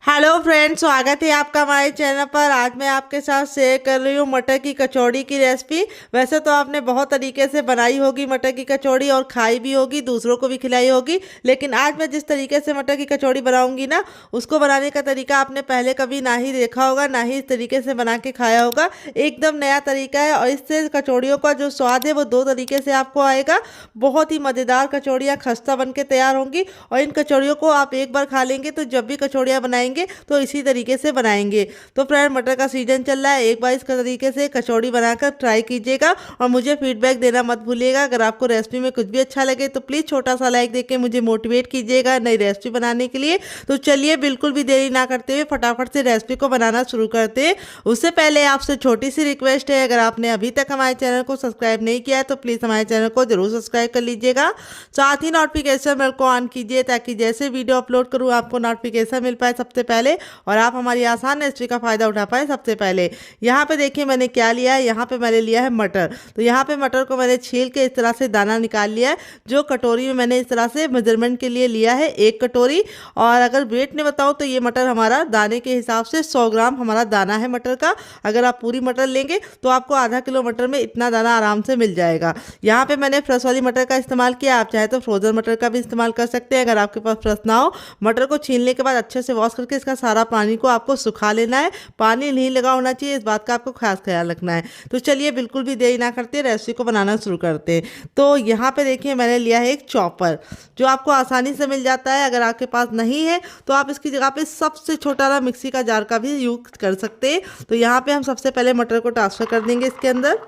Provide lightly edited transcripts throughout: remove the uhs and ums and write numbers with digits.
Hello friends, स्वागत है आपका हमारे चैनल पर। आज मैं आपके साथ शेयर कर रही हूँ मटर की कचौड़ी की रेसिपी। वैसे तो आपने बहुत तरीके से बनाई होगी मटर की कचौड़ी और खाई भी होगी, दूसरों को भी खिलाई होगी, लेकिन आज मैं जिस तरीके से मटर की कचौड़ी बनाऊंगी ना, उसको बनाने का तरीका आपने पहले कभी ना ही देखा होगा, ना ही इस तरीके से बना के खाया होगा। एकदम नया तरीका है और इससे कचौड़ियों का जो स्वाद है वो दो तरीके से आपको आएगा। बहुत ही मज़ेदार कचौड़ियाँ खस्ता बन के तैयार होंगी और इन कचौड़ियों को आप एक बार खा लेंगे तो जब भी कचौड़ियाँ बनाएंगे तो इसी तरीके से बनाएंगे। तो फ्रेंड, मटर का सीजन चल रहा है, एक बार इस तरीके से कचौड़ी बनाकर ट्राई कीजिएगा और मुझे फीडबैक देना मत भूलिएगा। अगर आपको रेसिपी में कुछ भी अच्छा लगे तो प्लीज़ छोटा सा लाइक देके मुझे मोटिवेट कीजिएगा नई रेसिपी बनाने के लिए। तो चलिए बिल्कुल भी देरी ना करते हुए फटाफट से रेसिपी को बनाना शुरू करते हैं। उससे पहले आपसे छोटी सी रिक्वेस्ट है, अगर आपने अभी तक हमारे चैनल को सब्सक्राइब नहीं किया है तो प्लीज़ हमारे चैनल को जरूर सब्सक्राइब कर लीजिएगा। साथ ही नोटिफिकेशन बेल को ऑन कीजिए ताकि जैसे वीडियो अपलोड करूँ आपको नोटिफिकेशन मिल पाए सबसे पहले और आप हमारी आसान रेसिपी का फ़ायदा उठा पाए सबसे पहले। यहाँ पे देखिए मैंने क्या लिया है। यहाँ पे मैंने लिया है मटर। तो यहाँ पे मटर को मैंने छील के इस तरह से दाना निकाल लिया है। जो कटोरी में मैंने इस तरह से मेजरमेंट के लिए लिया है 1 कटोरी, और अगर वेट में बताऊँ तो ये मटर हमारा दाने के हिसाब से 100 ग्राम हमारा दाना है मटर का। अगर आप पूरी मटर लेंगे तो आपको आधा किलो मटर में इतना दाना आराम से मिल जाएगा। यहाँ पे मैंने फ्रेश वाली मटर का इस्तेमाल किया, आप चाहे तो फ्रोजन मटर का भी इस्तेमाल कर सकते हैं। अगर आपके पास फ्रेश ना हो, मटर को छीलने के बाद अच्छे से वॉश करके इसका सारा पानी को आपको सुखा लेना है। पानी नहीं लगा होना चाहिए, इस बात का आपको खास ख्याल रखना है। तो चलिए बिल्कुल भी देरी ना करते रेसिपी को बनाना शुरू करते हैं। तो यहाँ पे देखिए मैंने लिया है एक चॉपर, जो आपको आसानी से मिल जाता है। अगर आपके पास नहीं है तो आप इसकी जगह पे सबसे छोटा वाला मिक्सी का जार का भी यूज कर सकते हैं। तो यहाँ पे हम सबसे पहले मटर को ट्रांसफर कर देंगे इसके अंदर,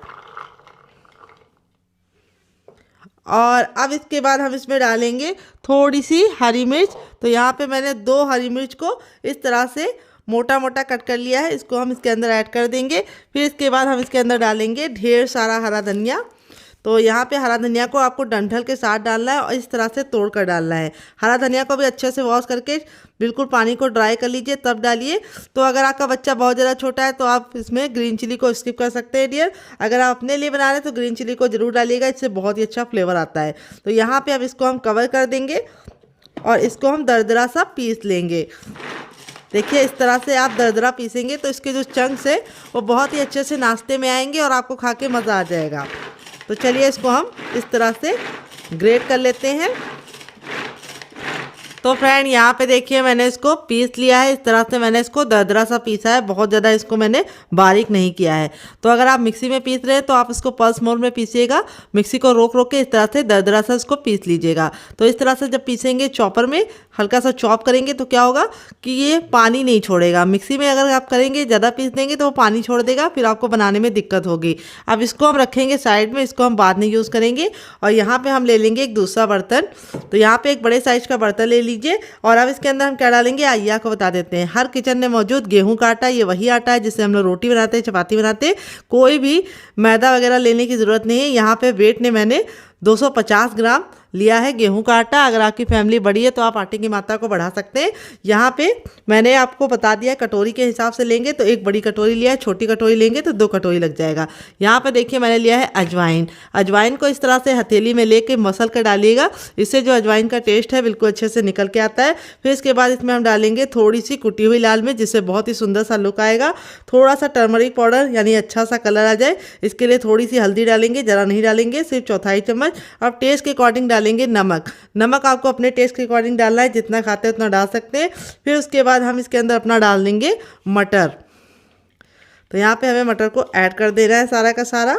और अब इसके बाद हम इसमें डालेंगे थोड़ी सी हरी मिर्च। तो यहाँ पे मैंने 2 हरी मिर्च को इस तरह से मोटा मोटा कट कर लिया है, इसको हम इसके अंदर ऐड कर देंगे। फिर इसके बाद हम इसके अंदर डालेंगे ढेर सारा हरा धनिया। तो यहाँ पे हरा धनिया को आपको डंठल के साथ डालना है और इस तरह से तोड़ कर डालना है। हरा धनिया को भी अच्छे से वॉश करके बिल्कुल पानी को ड्राई कर लीजिए तब डालिए। तो अगर आपका बच्चा बहुत ज़्यादा छोटा है तो आप इसमें ग्रीन चिली को स्किप कर सकते हैं डियर। अगर आप अपने लिए बना रहे हैं तो ग्रीन चिली को ज़रूर डालिएगा, इससे बहुत ही अच्छा फ्लेवर आता है। तो यहाँ पे अब इसको हम कवर कर देंगे और इसको हम दरदरा सा पीस लेंगे। देखिए इस तरह से आप दरदरा पीसेंगे तो इसके जो चंक्स है वो बहुत ही अच्छे से नाश्ते में आएंगे और आपको खा के मज़ा आ जाएगा। तो चलिए इसको हम इस तरह से ग्रेट कर लेते हैं। तो फ्रेंड यहाँ पे देखिए मैंने इसको पीस लिया है, इस तरह से मैंने इसको दरदरा सा पीसा है, बहुत ज़्यादा इसको मैंने बारीक नहीं किया है। तो अगर आप मिक्सी में पीस रहे हैं तो आप इसको पल्स मोड में पीसिएगा, मिक्सी को रोक रोक के इस तरह से दरदरा सा इसको पीस लीजिएगा। तो इस तरह से जब पीसेंगे चॉपर में हल्का सा चॉप करेंगे तो क्या होगा कि ये पानी नहीं छोड़ेगा। मिक्सी में अगर आप करेंगे ज़्यादा पीस देंगे तो वो पानी छोड़ देगा, फिर आपको बनाने में दिक्कत होगी। अब इसको हम रखेंगे साइड में, इसको हम बाद में यूज़ करेंगे। और यहाँ पे हम ले लेंगे एक दूसरा बर्तन। तो यहाँ पे एक बड़े साइज का बर्तन ले लीजिए और अब इसके अंदर हम क्या डालेंगे आइए आपको बता देते हैं। हर किचन में मौजूद गेहूं का आटा, ये वही आटा है जिससे हम लोग रोटी बनाते हैं, चपाती बनाते हैं। कोई भी मैदा वगैरह लेने की ज़रूरत नहीं है। यहाँ पे वेट ने मैंने 250 ग्राम लिया है गेहूं का आटा। अगर आपकी फैमिली बड़ी है तो आप आटे की मात्रा को बढ़ा सकते हैं। यहाँ पे मैंने आपको बता दिया कटोरी के हिसाब से लेंगे तो 1 बड़ी कटोरी लिया है, छोटी कटोरी लेंगे तो 2 कटोरी लग जाएगा। यहाँ पे देखिए मैंने लिया है अजवाइन। अजवाइन को इस तरह से हथेली में लेके मसल कर डालिएगा, इससे जो अजवाइन का टेस्ट है बिल्कुल अच्छे से निकल के आता है। फिर इसके बाद इसमें हम डालेंगे थोड़ी सी कुटी हुई लाल मिर्च, जिससे बहुत ही सुंदर सा लुक आएगा। थोड़ा सा टर्मरिक पाउडर यानी अच्छा सा कलर आ जाए, इसके लिए थोड़ी सी हल्दी डालेंगे, ज़रा नहीं डालेंगे, सिर्फ 1/4 चम्मच। अब टेस्ट के अकॉर्डिंग डालेंगे नमक। नमक आपको अपने टेस्ट के अकॉर्डिंग डालना है, जितना खाते हैं उतना डाल सकते हैं। फिर उसके बाद हम इसके अंदर अपना डाल देंगे मटर। तो यहाँ पे हमें मटर को ऐड कर देना है सारा का सारा,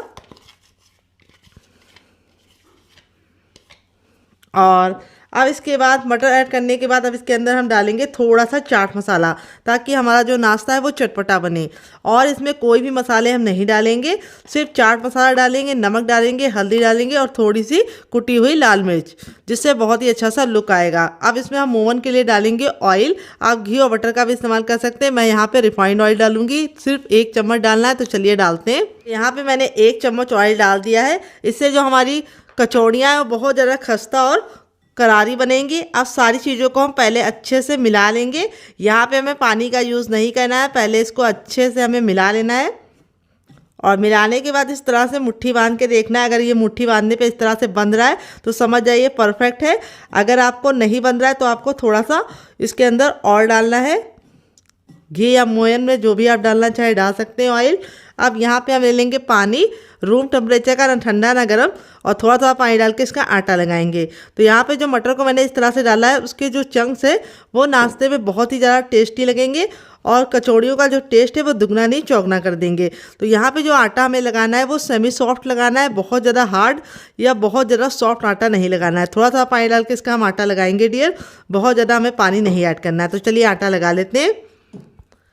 और अब इसके बाद मटर ऐड करने के बाद अब इसके अंदर हम डालेंगे थोड़ा सा चाट मसाला, ताकि हमारा जो नाश्ता है वो चटपटा बने। और इसमें कोई भी मसाले हम नहीं डालेंगे, सिर्फ चाट मसाला डालेंगे, नमक डालेंगे, हल्दी डालेंगे और थोड़ी सी कुटी हुई लाल मिर्च, जिससे बहुत ही अच्छा सा लुक आएगा। अब इसमें हम ओवन के लिए डालेंगे ऑयल। आप घी और बटर का भी इस्तेमाल कर सकते हैं। मैं यहाँ पे रिफाइंड ऑयल डालूंगी, सिर्फ 1 चम्मच डालना है। तो चलिए डालते हैं। यहाँ पे मैंने 1 चम्मच ऑयल डाल दिया है। इससे जो हमारी कचौड़ियाँ हैं वो बहुत ज़्यादा खस्ता और करारी बनेंगी। अब सारी चीज़ों को हम पहले अच्छे से मिला लेंगे। यहाँ पे हमें पानी का यूज़ नहीं करना है, पहले इसको अच्छे से हमें मिला लेना है। और मिलाने के बाद इस तरह से मुट्ठी बांध के देखना है। अगर ये मुट्ठी बांधने पे इस तरह से बंध रहा है तो समझ जाइए परफेक्ट है। अगर आपको नहीं बंध रहा है तो आपको थोड़ा सा इसके अंदर और डालना है। घी या मोयन में जो भी आप डालना चाहे डाल सकते हैं ऑयल। अब यहाँ पे हम ले लेंगे पानी, रूम टेम्परेचर का, ना ठंडा ना गर्म, और थोड़ा थोड़ा पानी डाल के इसका आटा लगाएंगे। तो यहाँ पे जो मटर को मैंने इस तरह से डाला है, उसके जो चंक्स है वो नाश्ते में बहुत ही ज़्यादा टेस्टी लगेंगे और कचौड़ियों का जो टेस्ट है वो दुगना नहीं चौगना कर देंगे। तो यहाँ पे जो आटा हमें लगाना है वो सेमी सॉफ्ट लगाना है, बहुत ज़्यादा हार्ड या बहुत ज़्यादा सॉफ्ट आटा नहीं लगाना है। थोड़ा सा पानी डाल के इसका हम आटा लगाएंगे डियर, बहुत ज़्यादा हमें पानी नहीं ऐड करना है। तो चलिए आटा लगा लेते हैं।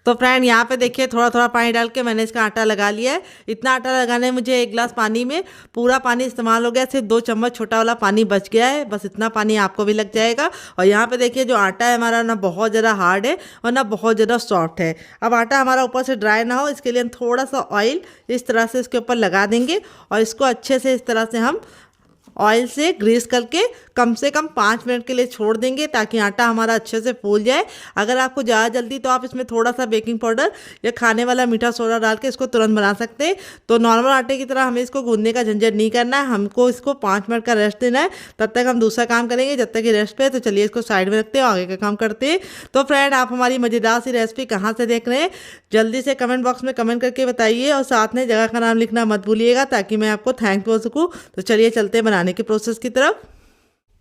तो फ्रेंड यहाँ पे देखिए थोड़ा थोड़ा पानी डाल के मैंने इसका आटा लगा लिया है। इतना आटा लगाने में मुझे 1 गिलास पानी में पूरा पानी इस्तेमाल हो गया, सिर्फ 2 चम्मच छोटा वाला पानी बच गया है, बस इतना पानी आपको भी लग जाएगा। और यहाँ पे देखिए जो आटा है हमारा ना बहुत ज़्यादा हार्ड है और ना बहुत ज़्यादा सॉफ्ट है। अब आटा हमारा ऊपर से ड्राई ना हो इसके लिए हम थोड़ा सा ऑयल इस तरह से इसके ऊपर लगा देंगे और इसको अच्छे से इस तरह से हम ऑयल से ग्रीस करके कम से कम 5 मिनट के लिए छोड़ देंगे ताकि आटा हमारा अच्छे से फूल जाए। अगर आपको ज़्यादा जल्दी तो आप इसमें थोड़ा सा बेकिंग पाउडर या खाने वाला मीठा सोडा डाल के इसको तुरंत बना सकते हैं। तो नॉर्मल आटे की तरह हमें इसको गूंदने का झंझट नहीं करना है, हमको इसको 5 मिनट का रेस्ट देना है। तब तक हम दूसरा काम करेंगे जब तक कि रेस्ट पे। तो चलिए इसको साइड में रखते हैं, आगे का काम करते हैं। तो फ्रेंड आप हमारी मज़ेदार सी रेसिपी कहाँ से देख रहे हैं जल्दी से कमेंट बॉक्स में कमेंट करके बताइए और साथ में जगह का नाम लिखना मत भूलिएगा ताकि मैं आपको थैंक बोल सकूँ। तो चलिए चलते हैं बनाने के प्रोसेस की तरफ।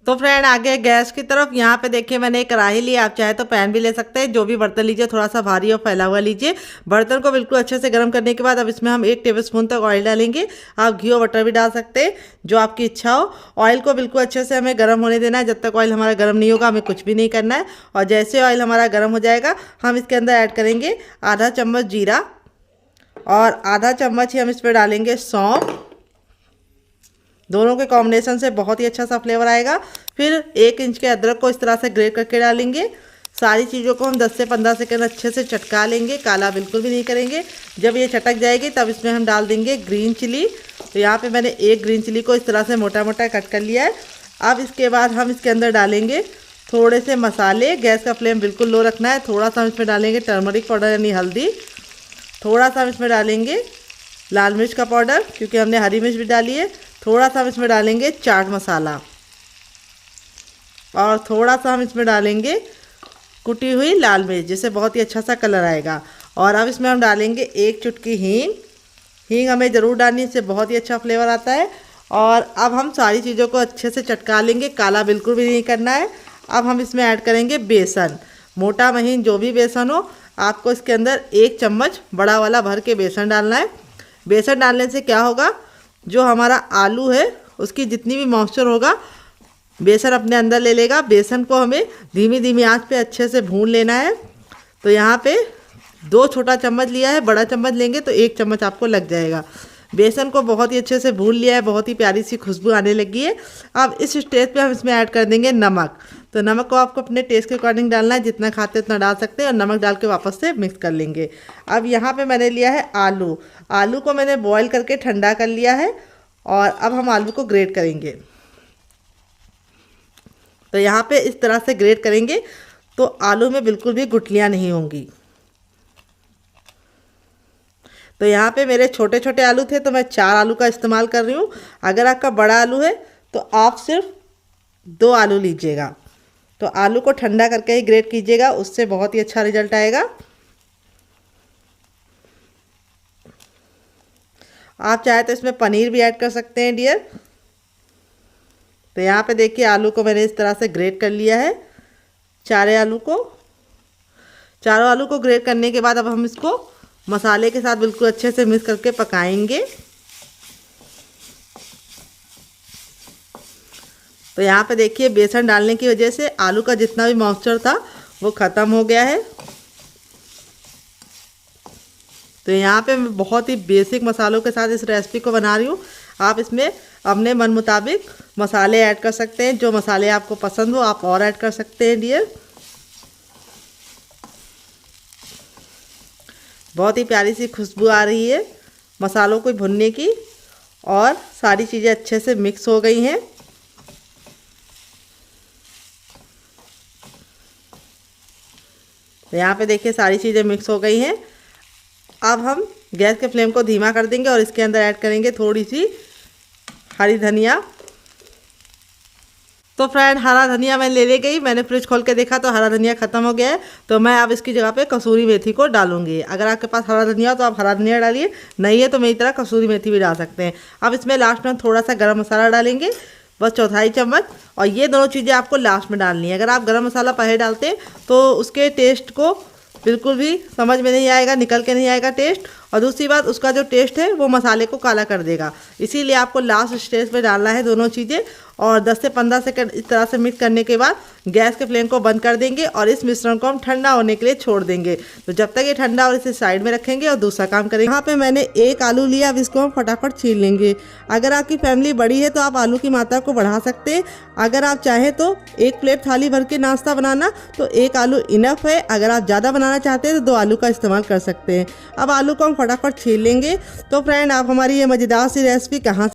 तो फ्रेंड आगे गैस की तरफ यहाँ पे देखिए मैंने एक कढ़ाई ली, आप चाहे तो पैन भी ले सकते हैं। जो भी बर्तन लीजिए थोड़ा सा भारी और फैला हुआ लीजिए। बर्तन को बिल्कुल अच्छे से गर्म करने के बाद अब इसमें हम 1 टेबलस्पून तक ऑयल डालेंगे। आप घी और बटर भी डाल सकते हैं जो आपकी इच्छा हो। ऑयल को बिल्कुल अच्छे से हमें गर्म होने देना है, जब तक ऑयल हमारा गर्म नहीं होगा हमें कुछ भी नहीं करना है। और जैसे ऑयल हमारा गर्म हो जाएगा हम इसके अंदर ऐड करेंगे आधा चम्मच जीरा और आधा चम्मच ही हम इस पर डालेंगे सौंफ। दोनों के कॉम्बिनेशन से बहुत ही अच्छा सा फ्लेवर आएगा। फिर 1 इंच के अदरक को इस तरह से ग्रेट करके डालेंगे। सारी चीज़ों को हम 10 से 15 सेकंड अच्छे से चटका लेंगे, काला बिल्कुल भी नहीं करेंगे। जब ये चटक जाएगी तब इसमें हम डाल देंगे ग्रीन चिली। तो यहाँ पे मैंने 1 ग्रीन चिली को इस तरह से मोटा मोटा कट कर लिया है। अब इसके बाद हम इसके अंदर डालेंगे थोड़े से मसाले। गैस का फ्लेम बिल्कुल लो रखना है। थोड़ा सा हम इसमें डालेंगे टर्मरिक पाउडर यानी हल्दी। थोड़ा सा हम इसमें डालेंगे लाल मिर्च का पाउडर क्योंकि हमने हरी मिर्च भी डाली है। थोड़ा सा हम इसमें डालेंगे चाट मसाला और थोड़ा सा हम इसमें डालेंगे कुटी हुई लाल मिर्च, जिससे बहुत ही अच्छा सा कलर आएगा। और अब इसमें हम डालेंगे 1 चुटकी हींग। हींग हमें ज़रूर डालनी, इससे बहुत ही अच्छा फ्लेवर आता है। और अब हम सारी चीज़ों को अच्छे से चटका लेंगे, काला बिल्कुल भी नहीं करना है। अब हम इसमें ऐड करेंगे बेसन, मोटा महीन जो भी बेसन हो। आपको इसके अंदर 1 चम्मच बड़ा वाला भर के बेसन डालना है। बेसन डालने से क्या होगा, जो हमारा आलू है उसकी जितनी भी मॉइस्चर होगा बेसन अपने अंदर ले लेगा। बेसन को हमें धीमी धीमी आंच पे अच्छे से भून लेना है। तो यहाँ पे 2 छोटा चम्मच लिया है, बड़ा चम्मच लेंगे तो 1 चम्मच आपको लग जाएगा। बेसन को बहुत ही अच्छे से भून लिया है, बहुत ही प्यारी सी खुशबू आने लगी है। अब इस स्टेज पे हम इसमें ऐड कर देंगे नमक। तो नमक को आपको अपने टेस्ट के अकॉर्डिंग डालना है, जितना खाते उतना डाल सकते हैं। और नमक डाल के वापस से मिक्स कर लेंगे। अब यहाँ पे मैंने लिया है आलू। आलू को मैंने बॉईल करके ठंडा कर लिया है और अब हम आलू को ग्रेट करेंगे। तो यहाँ पे इस तरह से ग्रेट करेंगे तो आलू में बिल्कुल भी गुठलियाँ नहीं होंगी। तो यहाँ पे मेरे छोटे छोटे आलू थे तो मैं 4 आलू का इस्तेमाल कर रही हूँ। अगर आपका बड़ा आलू है तो आप सिर्फ 2 आलू लीजिएगा। तो आलू को ठंडा करके ही ग्रेट कीजिएगा, उससे बहुत ही अच्छा रिजल्ट आएगा। आप चाहे तो इसमें पनीर भी ऐड कर सकते हैं डियर। तो यहाँ पे देखिए आलू को मैंने इस तरह से ग्रेट कर लिया है, चारों आलू को ग्रेट करने के बाद अब हम इसको मसाले के साथ बिल्कुल अच्छे से मिक्स करके पकाएंगे। तो यहाँ पे देखिए बेसन डालने की वजह से आलू का जितना भी मॉइस्चर था वो ख़त्म हो गया है। तो यहाँ पे मैं बहुत ही बेसिक मसालों के साथ इस रेसिपी को बना रही हूँ। आप इसमें अपने मन मुताबिक मसाले ऐड कर सकते हैं, जो मसाले आपको पसंद हो आप और ऐड कर सकते हैं डियर। बहुत ही प्यारी सी खुशबू आ रही है मसालों को भुनने की और सारी चीज़ें अच्छे से मिक्स हो गई हैं। तो यहाँ पे देखिए सारी चीज़ें मिक्स हो गई हैं। अब हम गैस के फ्लेम को धीमा कर देंगे और इसके अंदर ऐड करेंगे थोड़ी सी हरी धनिया तो फ्रेंड हरा धनिया मैं ले गई, मैंने फ्रिज खोल के देखा तो हरा धनिया खत्म हो गया है। तो मैं अब इसकी जगह पे कसूरी मेथी को डालूंगी। अगर आपके पास हरा धनिया हो तो आप हरा धनिया डालिए, नहीं है तो मेरी तरह कसूरी मेथी भी डाल सकते हैं। अब इसमें लास्ट में थोड़ा सा गरम मसाला डालेंगे, बस चौथाई चम्मच। और ये दोनों चीज़ें आपको लास्ट में डालनी है। अगर आप गरम मसाला पहले डालते हैं तो उसके टेस्ट को बिल्कुल भी समझ में नहीं आएगा, निकल के नहीं आएगा टेस्ट। और दूसरी बात, उसका जो टेस्ट है वो मसाले को काला कर देगा। इसीलिए आपको लास्ट स्टेज पे डालना है दोनों चीज़ें। और 10 से 15 सेकंड इस तरह से मिक्स करने के बाद गैस के फ्लेम को बंद कर देंगे और इस मिश्रण को हम ठंडा होने के लिए छोड़ देंगे। तो जब तक ये ठंडा और इसे साइड में रखेंगे और दूसरा काम करेंगे। यहाँ पे मैंने एक आलू लिया, अब इसको हम फटाफट छील लेंगे। अगर आपकी फैमिली बड़ी है तो आप आलू की मात्रा को बढ़ा सकते हैं। अगर आप चाहें तो एक प्लेट थाली भर के नाश्ता बनाना तो एक आलू इनफ है। अगर आप ज़्यादा बनाना चाहते हैं तो 2 आलू का इस्तेमाल कर सकते हैं। अब आलू को हम फटाफट छील लेंगे। तो फ्रेंड, आप हमारी ये मज़ेदार सी रेसिपी कहाँ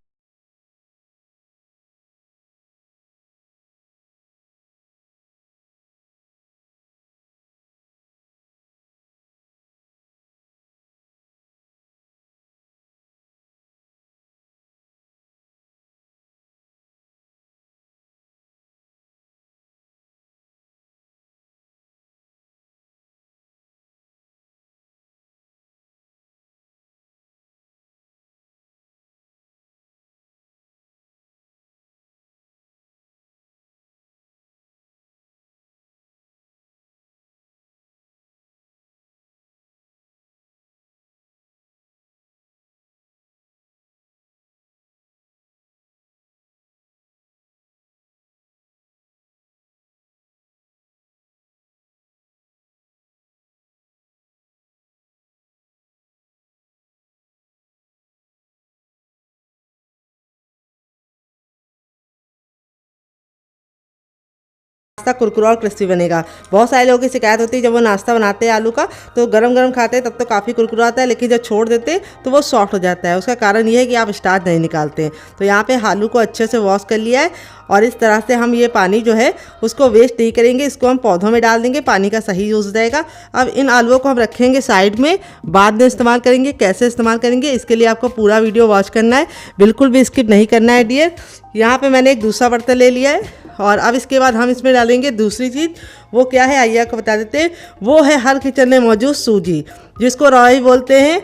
नाश्ता कुरकुरा और क्रिस्पी बनेगा। बहुत सारे लोगों की शिकायत होती है जब वो नाश्ता बनाते हैं आलू का तो गरम गरम खाते हैं तब तो काफ़ी कुरकुरा आता है, लेकिन जब छोड़ देते हैं तो वो सॉफ्ट हो जाता है। उसका कारण ये है कि आप स्टार्च नहीं निकालते हैं। तो यहाँ पे आलू को अच्छे से वॉश कर लिया है और इस तरह से हम ये पानी जो है उसको वेस्ट नहीं करेंगे, इसको हम पौधों में डाल देंगे, पानी का सही यूज़ हो जाएगा। अब इन आलूओं को हम रखेंगे साइड में, बाद में इस्तेमाल करेंगे। कैसे इस्तेमाल करेंगे इसके लिए आपको पूरा वीडियो वॉच करना है, बिल्कुल भी स्किप नहीं करना है डियर। यहाँ पे मैंने एक दूसरा बर्तन ले लिया है और अब इसके बाद हम इसमें डालेंगे दूसरी चीज़। वो क्या है आइए आपको बता देते हैं। वो है हर किचन में मौजूद सूजी, जिसको रॉय बोलते हैं,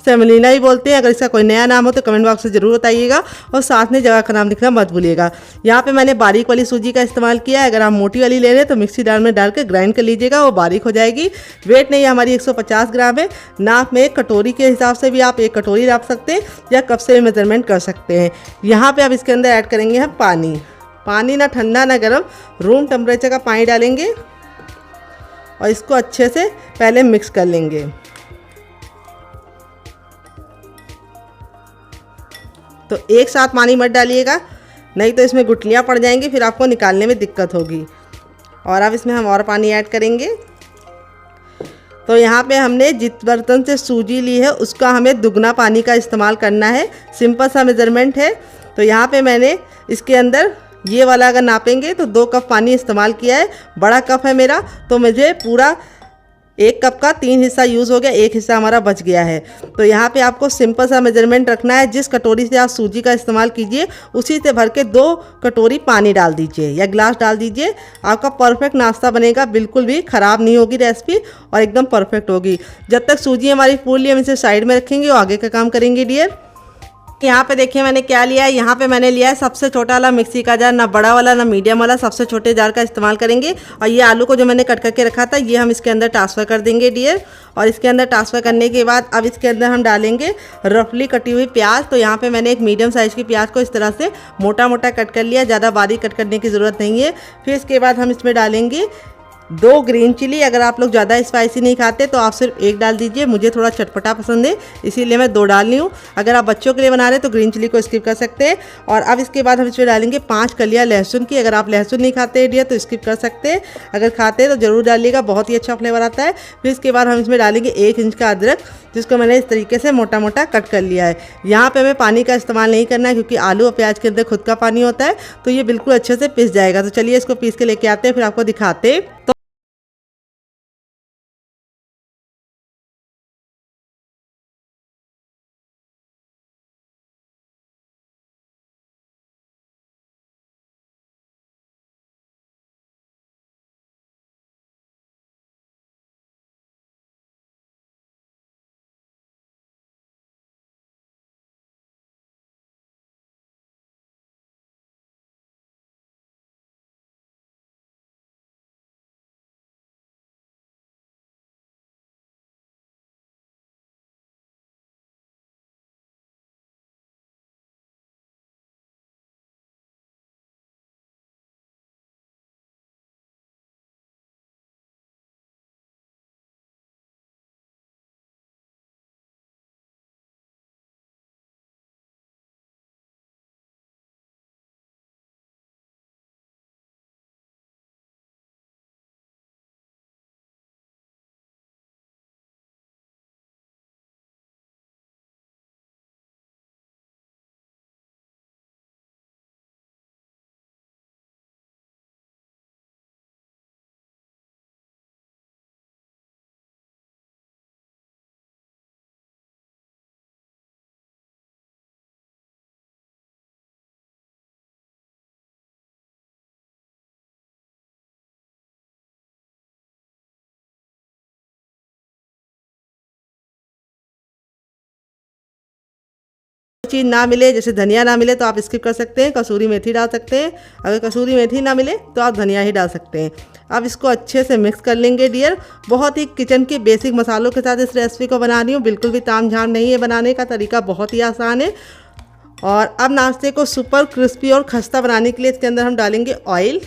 सेमलिना भी बोलते हैं। अगर इसका कोई नया नाम हो तो कमेंट बॉक्स में ज़रूर बताइएगा और साथ में जगह का नाम लिखना मत भूलिएगा। यहाँ पे मैंने बारीक वाली सूजी का इस्तेमाल किया है। अगर आप मोटी वाली ले रहे हैं तो मिक्सी जार में डाल के ग्राइंड कर लीजिएगा, वो बारीक हो जाएगी। वेट नहीं है हमारी 150 ग्राम है। नाप में एक कटोरी के हिसाब से भी आप एक कटोरी नाप सकते हैं या कप से भी मेजरमेंट कर सकते हैं। यहाँ पर अब इसके अंदर ऐड करेंगे हम पानी। पानी ना ठंडा ना गर्म, रूम टेम्परेचर का पानी डालेंगे और इसको अच्छे से पहले मिक्स कर लेंगे। तो एक साथ पानी मत डालिएगा, नहीं तो इसमें गुठलियाँ पड़ जाएंगी, फिर आपको निकालने में दिक्कत होगी। और अब इसमें हम और पानी ऐड करेंगे। तो यहाँ पे हमने जिस बर्तन से सूजी ली है उसका हमें दुगना पानी का इस्तेमाल करना है। सिंपल सा मेज़रमेंट है। तो यहाँ पे मैंने इसके अंदर ये वाला अगर नापेंगे तो 2 कप पानी इस्तेमाल किया है। बड़ा कप है मेरा तो मुझे पूरा 1 कप का 3 हिस्सा यूज़ हो गया, 1 हिस्सा हमारा बच गया है। तो यहाँ पे आपको सिंपल सा मेजरमेंट रखना है। जिस कटोरी से आप सूजी का इस्तेमाल कीजिए उसी से भर के 2 कटोरी पानी डाल दीजिए या गिलास डाल दीजिए। आपका परफेक्ट नाश्ता बनेगा, बिल्कुल भी ख़राब नहीं होगी रेसिपी और एकदम परफेक्ट होगी। जब तक सूजी हमारी फूल हम इसे साइड में रखेंगे और आगे का काम करेंगे डियर। यहाँ पे देखिए मैंने क्या लिया है। यहाँ पे मैंने लिया है सबसे छोटा वाला मिक्सी का जार, ना बड़ा वाला ना मीडियम वाला, सबसे छोटे जार का इस्तेमाल करेंगे। और ये आलू को जो मैंने कट करके रखा था ये हम इसके अंदर ट्रांसफ़र कर देंगे डियर। और इसके अंदर ट्रांसफ़र करने के बाद अब इसके अंदर हम डालेंगे रफली कटी हुई प्याज। तो यहाँ पे मैंने एक मीडियम साइज़ की प्याज को इस तरह से मोटा मोटा कट कर लिया, ज़्यादा बारीक कट करने की ज़रूरत नहीं है। फिर इसके बाद हम इसमें डालेंगे 2 ग्रीन चिली। अगर आप लोग ज़्यादा स्पाइसी नहीं खाते तो आप सिर्फ 1 डाल दीजिए, मुझे थोड़ा चटपटा पसंद है इसीलिए मैं 2 डाल रही हूँ। अगर आप बच्चों के लिए बना रहे हैं तो ग्रीन चिली को स्किप कर सकते हैं। और अब इसके बाद हम इसमें डालेंगे 5 कलियाँ लहसुन की। अगर आप लहसुन नहीं खाते हैं डियर तो स्किप कर सकते हैं, अगर खाते हैं तो ज़रूर डालिएगा, बहुत ही अच्छा फ्लेवर आता है। फिर इसके बाद हम इसमें डालेंगे 1 इंच का अदरक, जिसको मैंने इस तरीके से मोटा मोटा कट कर लिया है। यहाँ पे हमें पानी का इस्तेमाल नहीं करना है क्योंकि आलू और प्याज के अंदर खुद का पानी होता है, तो ये बिल्कुल अच्छे से पिस जाएगा। तो चलिए इसको पीस के लेके आते हैं, फिर आपको दिखाते हैं। चीज़ ना मिले, जैसे धनिया ना मिले तो आप स्किप कर सकते हैं, कसूरी मेथी डाल सकते हैं। अगर कसूरी मेथी ना मिले तो आप धनिया ही डाल सकते हैं। अब इसको अच्छे से मिक्स कर लेंगे डियर। बहुत ही किचन के बेसिक मसालों के साथ इस रेसिपी को बना रही हूँ, बिल्कुल भी तामझाम नहीं है, बनाने का तरीका बहुत ही आसान है। और अब नाश्ते को सुपर क्रिस्पी और खस्ता बनाने के लिए इसके अंदर हम डालेंगे ऑयल।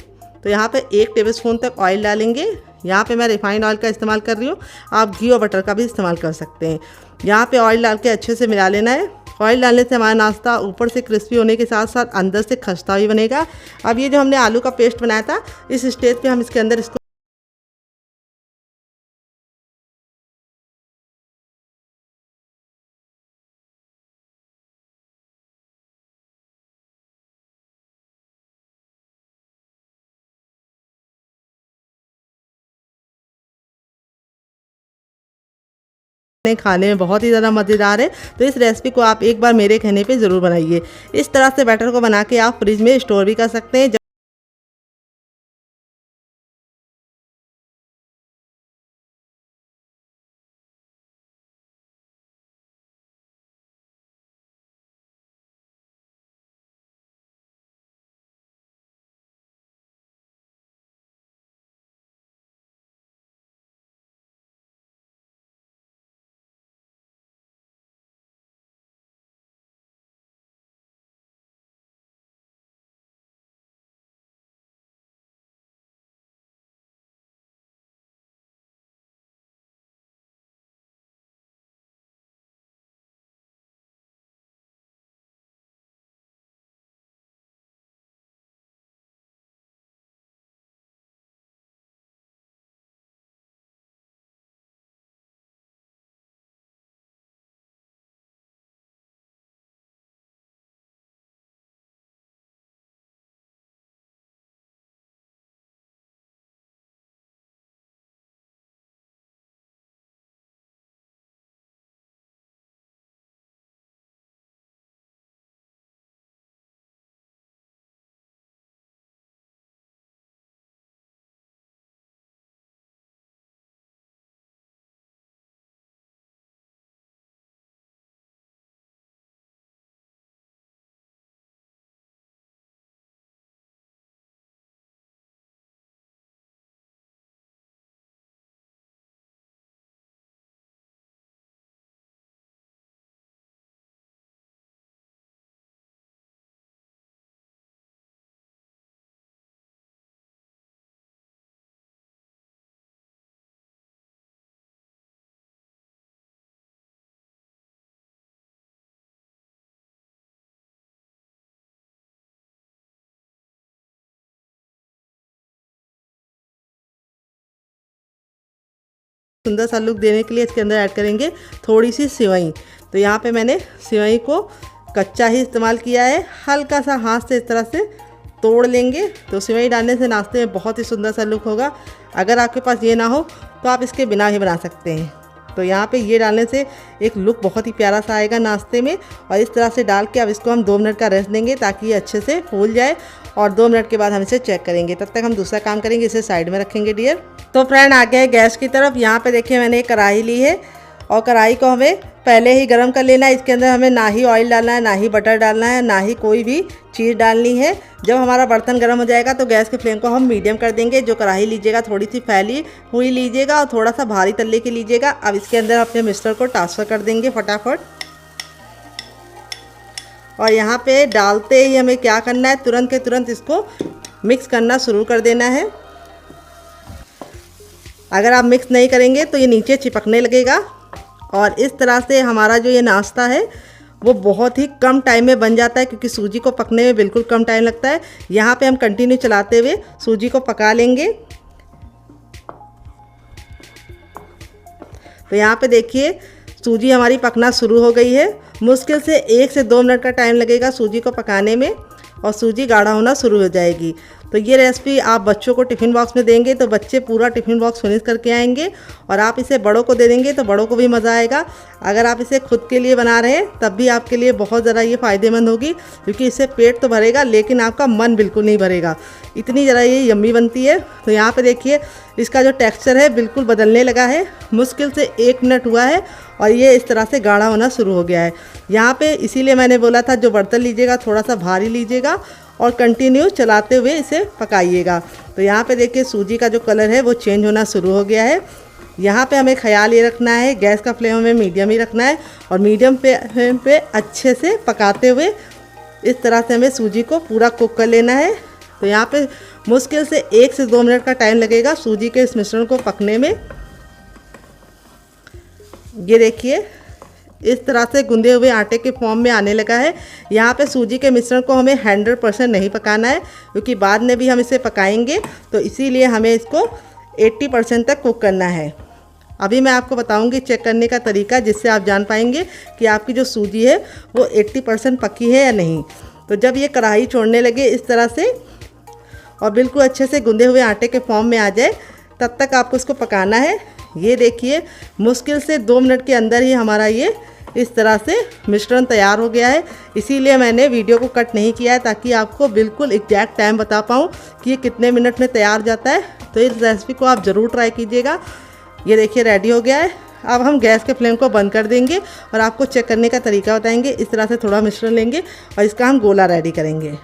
तो यहाँ पे 1 टेबलस्पून तक ऑयल डालेंगे। यहाँ पे मैं रिफाइंड ऑयल का इस्तेमाल कर रही हूँ, आप घी और बटर का भी इस्तेमाल कर सकते हैं। यहाँ पे ऑयल डाल के अच्छे से मिला लेना है। ऑयल डालने से हमारा नाश्ता ऊपर से क्रिस्पी होने के साथ साथ अंदर से खस्ता भी बनेगा। अब ये जो हमने आलू का पेस्ट बनाया था, इस स्टेज पे हम इसके अंदर इसको खाने में बहुत ही ज़्यादा मज़ेदार है। तो इस रेसिपी को आप एक बार मेरे कहने पे ज़रूर बनाइए। इस तरह से बैटर को बना के आप फ्रिज में स्टोर भी कर सकते हैं। सुंदर सा लुक देने के लिए इसके अंदर ऐड करेंगे थोड़ी सी सेवई। तो यहाँ पे मैंने सेवई को कच्चा ही इस्तेमाल किया है, हल्का सा हाथ से इस तरह से तोड़ लेंगे। तो सेवई डालने से नाश्ते में बहुत ही सुंदर सा लुक होगा। अगर आपके पास ये ना हो तो आप इसके बिना भी बना सकते हैं। तो यहाँ पे ये डालने से एक लुक बहुत ही प्यारा सा आएगा नाश्ते में। और इस तरह से डाल के अब इसको हम 2 मिनट का रेस्ट देंगे ताकि ये अच्छे से फूल जाए। और 2 मिनट के बाद हम इसे चेक करेंगे। तब तक हम दूसरा काम करेंगे, इसे साइड में रखेंगे डियर। तो फ्रेंड आ गए गैस की तरफ। यहाँ पे देखिए मैंने एक कढ़ाई ली है और कढ़ाई को हमें पहले ही गर्म कर लेना है। इसके अंदर हमें ना ही ऑयल डालना है, ना ही बटर डालना है, ना ही कोई भी चीज़ डालनी है। जब हमारा बर्तन गर्म हो जाएगा तो गैस के फ्लेम को हम मीडियम कर देंगे। जो कढ़ाई लीजिएगा थोड़ी सी फैली हुई लीजिएगा और थोड़ा सा भारी तल्ले की लीजिएगा। अब इसके अंदर अपने मिक्सर को ट्रांसफ़र कर देंगे फटाफट। और यहाँ पे डालते ही हमें क्या करना है, तुरंत के तुरंत इसको मिक्स करना शुरू कर देना है। अगर आप मिक्स नहीं करेंगे तो ये नीचे चिपकने लगेगा। और इस तरह से हमारा जो ये नाश्ता है वो बहुत ही कम टाइम में बन जाता है, क्योंकि सूजी को पकने में बिल्कुल कम टाइम लगता है। यहाँ पे हम कंटिन्यू चलाते हुए सूजी को पका लेंगे। तो यहाँ पे देखिए सूजी हमारी पकना शुरू हो गई है। मुश्किल से 1 से 2 मिनट का टाइम लगेगा सूजी को पकाने में और सूजी गाढ़ा होना शुरू हो जाएगी। तो ये रेसिपी आप बच्चों को टिफ़िन बॉक्स में देंगे तो बच्चे पूरा टिफ़िन बॉक्स फिनिश करके आएंगे, और आप इसे बड़ों को दे देंगे तो बड़ों को भी मज़ा आएगा। अगर आप इसे खुद के लिए बना रहे हैं तब भी आपके लिए बहुत ज़्यादा ये फ़ायदेमंद होगी, क्योंकि इससे पेट तो भरेगा लेकिन आपका मन बिल्कुल नहीं भरेगा, इतनी ज़रा ये यम्मी बनती है। तो यहाँ पे देखिए इसका जो टेक्सचर है बिल्कुल बदलने लगा है, मुश्किल से 1 मिनट हुआ है और ये इस तरह से गाढ़ा होना शुरू हो गया है। यहाँ पे इसीलिए मैंने बोला था जो बर्तन लीजिएगा थोड़ा सा भारी लीजिएगा और कंटिन्यू चलाते हुए इसे पकाइएगा। तो यहाँ पे देखिए सूजी का जो कलर है वो चेंज होना शुरू हो गया है। यहाँ पे हमें ख्याल ये रखना है गैस का फ्लेम हमें मीडियम ही रखना है, और मीडियम फ्लेम पे अच्छे से पकाते हुए इस तरह से हमें सूजी को पूरा कुक कर लेना है। तो यहाँ पे मुश्किल से 1 से 2 मिनट का टाइम लगेगा सूजी के इस मिश्रण को पकने में। ये देखिए इस तरह से गूंदे हुए आटे के फॉर्म में आने लगा है। यहाँ पे सूजी के मिश्रण को हमें 100% नहीं पकाना है, क्योंकि बाद में भी हम इसे पकाएंगे, तो इसीलिए हमें इसको 80% तक कुक करना है। अभी मैं आपको बताऊंगी चेक करने का तरीका, जिससे आप जान पाएंगे कि आपकी जो सूजी है वो 80% पकी है या नहीं। तो जब ये कढ़ाई छोड़ने लगे इस तरह से और बिल्कुल अच्छे से गूंदे हुए आटे के फॉर्म में आ जाए, तब तक आपको इसको पकाना है। ये देखिए मुश्किल से 2 मिनट के अंदर ही हमारा ये इस तरह से मिश्रण तैयार हो गया है। इसीलिए मैंने वीडियो को कट नहीं किया है, ताकि आपको बिल्कुल एग्जैक्ट टाइम बता पाऊँ कि ये कितने मिनट में तैयार जाता है। तो इस रेसिपी को आप ज़रूर ट्राई कीजिएगा। ये देखिए रेडी हो गया है। अब हम गैस के फ्लेम को बंद कर देंगे और आपको चेक करने का तरीका बताएंगे। इस तरह से थोड़ा मिश्रण लेंगे और इसका हम गोला रेडी करेंगे।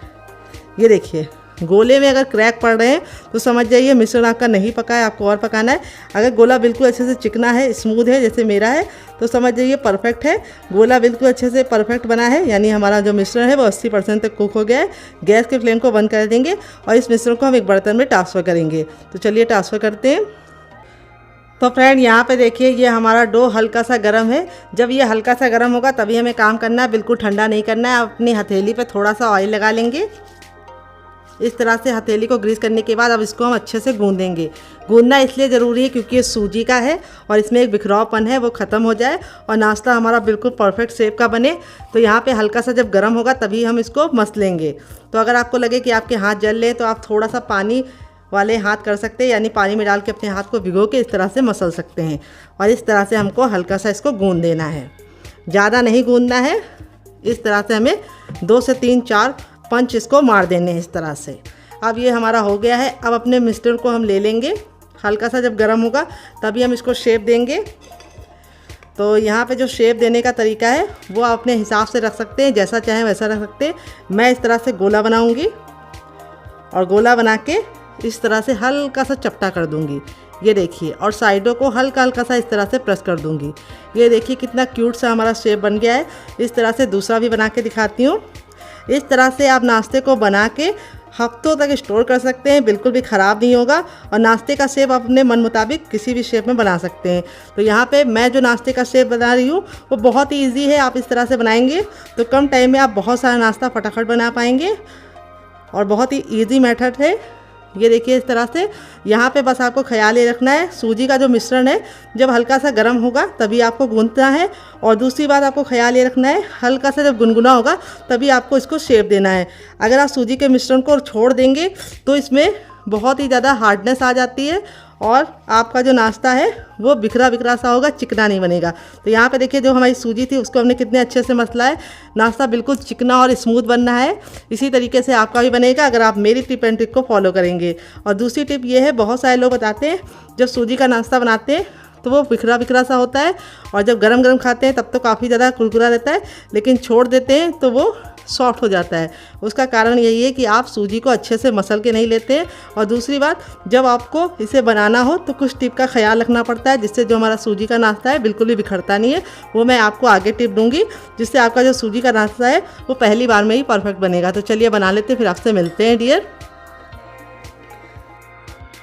ये देखिए गोले में अगर क्रैक पड़ रहे हैं तो समझ जाइए मिश्रण आपका नहीं पका है, आपको और पकाना है। अगर गोला बिल्कुल अच्छे से चिकना है, स्मूथ है जैसे मेरा है, तो समझ जाइए परफेक्ट है। गोला बिल्कुल अच्छे से परफेक्ट बना है, यानी हमारा जो मिश्रण है वो 80% तक कुक हो गया है। गैस के फ्लेम को बंद कर देंगे और इस मिश्रण को हम एक बर्तन में ट्रांसफ़र करेंगे। तो चलिए ट्रांसफ़र करते हैं। तो फ्रेंड यहाँ पे देखिए ये हमारा डो हल्का सा गर्म है। जब ये हल्का सा गर्म होगा तभी हमें काम करना है, बिल्कुल ठंडा नहीं करना है। आप अपनी हथेली पे थोड़ा सा ऑयल लगा लेंगे। इस तरह से हथेली को ग्रीस करने के बाद अब इसको हम अच्छे से गूंदेंगे। गूंदना इसलिए ज़रूरी है क्योंकि ये सूजी का है और इसमें एक बिखरावपन है, वो ख़त्म हो जाए और नाश्ता हमारा बिल्कुल परफेक्ट शेप का बने। तो यहाँ पे हल्का सा जब गर्म होगा तभी हम इसको मस लेंगे। तो अगर आपको लगे कि आपके हाथ जल लें तो आप थोड़ा सा पानी वाले हाथ कर सकते हैं, यानी पानी में डाल के अपने हाथ को भिगो के इस तरह से मसल सकते हैं। और इस तरह से हमको हल्का सा इसको गूंद देना है, ज़्यादा नहीं गूंदना है। इस तरह से हमें 2 से 3-4 पंच इसको मार देने हैं इस तरह से। अब ये हमारा हो गया है। अब अपने मिश्रण को हम ले लेंगे, हल्का सा जब गर्म होगा तभी हम इसको शेप देंगे। तो यहाँ पे जो शेप देने का तरीका है वो आप अपने हिसाब से रख सकते हैं, जैसा चाहें वैसा रख सकते हैं। मैं इस तरह से गोला बनाऊँगी और गोला बना के इस तरह से हल्का सा चपटा कर दूंगी। ये देखिए, और साइडों को हल्का हल्का सा इस तरह से प्रेस कर दूंगी। ये देखिए कितना क्यूट सा हमारा शेप बन गया है। इस तरह से दूसरा भी बना के दिखाती हूँ। इस तरह से आप नाश्ते को बना के हफ्तों तक स्टोर कर सकते हैं, बिल्कुल भी ख़राब नहीं होगा। और नाश्ते का शेप आप अपने मन मुताबिक किसी भी शेप में बना सकते हैं। तो यहाँ पे मैं जो नाश्ते का शेप बना रही हूँ वो बहुत ही ईजी है। आप इस तरह से बनाएंगे तो कम टाइम में आप बहुत सारा नाश्ता फटाफट बना पाएंगे और बहुत ही ईजी मेथड है। ये देखिए इस तरह से। यहाँ पे बस आपको ख्याल ये रखना है सूजी का जो मिश्रण है जब हल्का सा गर्म होगा तभी आपको गूंथना है। और दूसरी बात आपको ख्याल ये रखना है हल्का सा जब गुनगुना होगा तभी आपको इसको शेप देना है। अगर आप सूजी के मिश्रण को छोड़ देंगे तो इसमें बहुत ही ज़्यादा हार्डनेस आ जाती है और आपका जो नाश्ता है वो बिखरा बिखरा सा होगा, चिकना नहीं बनेगा। तो यहाँ पे देखिए जो हमारी सूजी थी उसको हमने कितने अच्छे से मसला है। नाश्ता बिल्कुल चिकना और स्मूथ बनना है। इसी तरीके से आपका भी बनेगा अगर आप मेरी टिप एंड ट्रिक को फॉलो करेंगे। और दूसरी टिप ये है, बहुत सारे लोग बताते हैं जब सूजी का नाश्ता बनाते हैं तो वो बिखरा बिखरा सा होता है और जब गरम गरम खाते हैं तब तो काफ़ी ज़्यादा कुरकुरा रहता है, लेकिन छोड़ देते हैं तो वो सॉफ्ट हो जाता है। उसका कारण यही है कि आप सूजी को अच्छे से मसल के नहीं लेते हैं। और दूसरी बात, जब आपको इसे बनाना हो तो कुछ टिप का ख्याल रखना पड़ता है जिससे जो हमारा सूजी का नाश्ता है बिल्कुल भी बिखरता नहीं है। वो मैं आपको आगे टिप दूंगी जिससे आपका जो सूजी का नाश्ता है वो पहली बार में ही परफेक्ट बनेगा। तो चलिए बना लेते हैं, फिर आपसे मिलते हैं डियर।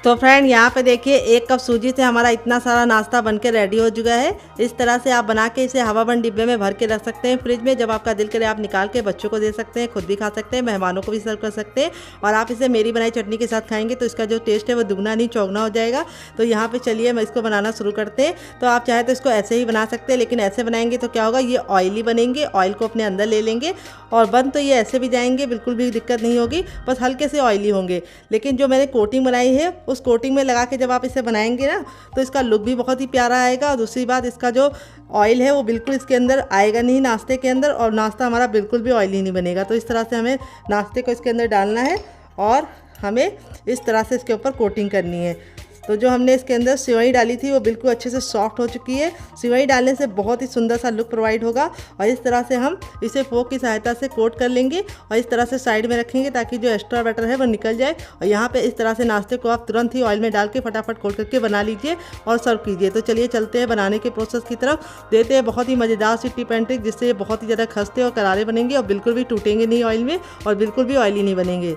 तो फ्रेंड यहाँ पे देखिए 1 कप सूजी से हमारा इतना सारा नाश्ता बनके रेडी हो चुका है। इस तरह से आप बना के इसे हवाबंद डिब्बे में भर के रख सकते हैं फ्रिज में। जब आपका दिल करे आप निकाल के बच्चों को दे सकते हैं, खुद भी खा सकते हैं, मेहमानों को भी सर्व कर सकते हैं। और आप इसे मेरी बनाई चटनी के साथ खाएंगे तो इसका जो टेस्ट है वो दुगना नहीं चौगुना हो जाएगा। तो यहाँ पे चलिए मैं इसको बनाना शुरू करते हैं। तो आप चाहे तो इसको ऐसे ही बना सकते हैं, लेकिन ऐसे बनाएंगे तो क्या होगा, ये ऑयली बनेंगे, ऑयल को अपने अंदर ले लेंगे और बन तो ये ऐसे भी जाएंगे, बिल्कुल भी दिक्कत नहीं होगी, बस हल्के से ऑयली होंगे। लेकिन जो मैंने कोटिंग बनाई है उस कोटिंग में लगा के जब आप इसे बनाएंगे ना तो इसका लुक भी बहुत ही प्यारा आएगा। और दूसरी बात, इसका जो ऑयल है वो बिल्कुल इसके अंदर आएगा नहीं नाश्ते के अंदर, और नाश्ता हमारा बिल्कुल भी ऑयली नहीं बनेगा। तो इस तरह से हमें नाश्ते को इसके अंदर डालना है और हमें इस तरह से इसके ऊपर कोटिंग करनी है। तो जो हमने इसके अंदर सेवई डाली थी वो बिल्कुल अच्छे से सॉफ्ट हो चुकी है। सेवई डालने से बहुत ही सुंदर सा लुक प्रोवाइड होगा। और इस तरह से हम इसे फोक की सहायता से कोट कर लेंगे और इस तरह से साइड में रखेंगे ताकि जो एक्स्ट्रा बैटर है वो निकल जाए। और यहाँ पे इस तरह से नाश्ते को आप तुरंत ही ऑयल में डाल के फटाफट कोट करके बना लीजिए और सर्व कीजिए। तो चलिए चलते हैं बनाने के प्रोसेस की तरफ। देते हैं बहुत ही मज़ेदार सी टिप एंड ट्रिक जिससे ये बहुत ही ज़्यादा खस्ते और करारे बनेंगे और बिल्कुल भी टूटेंगे नहीं ऑयल में और बिल्कुल भी ऑयली नहीं बनेंगे।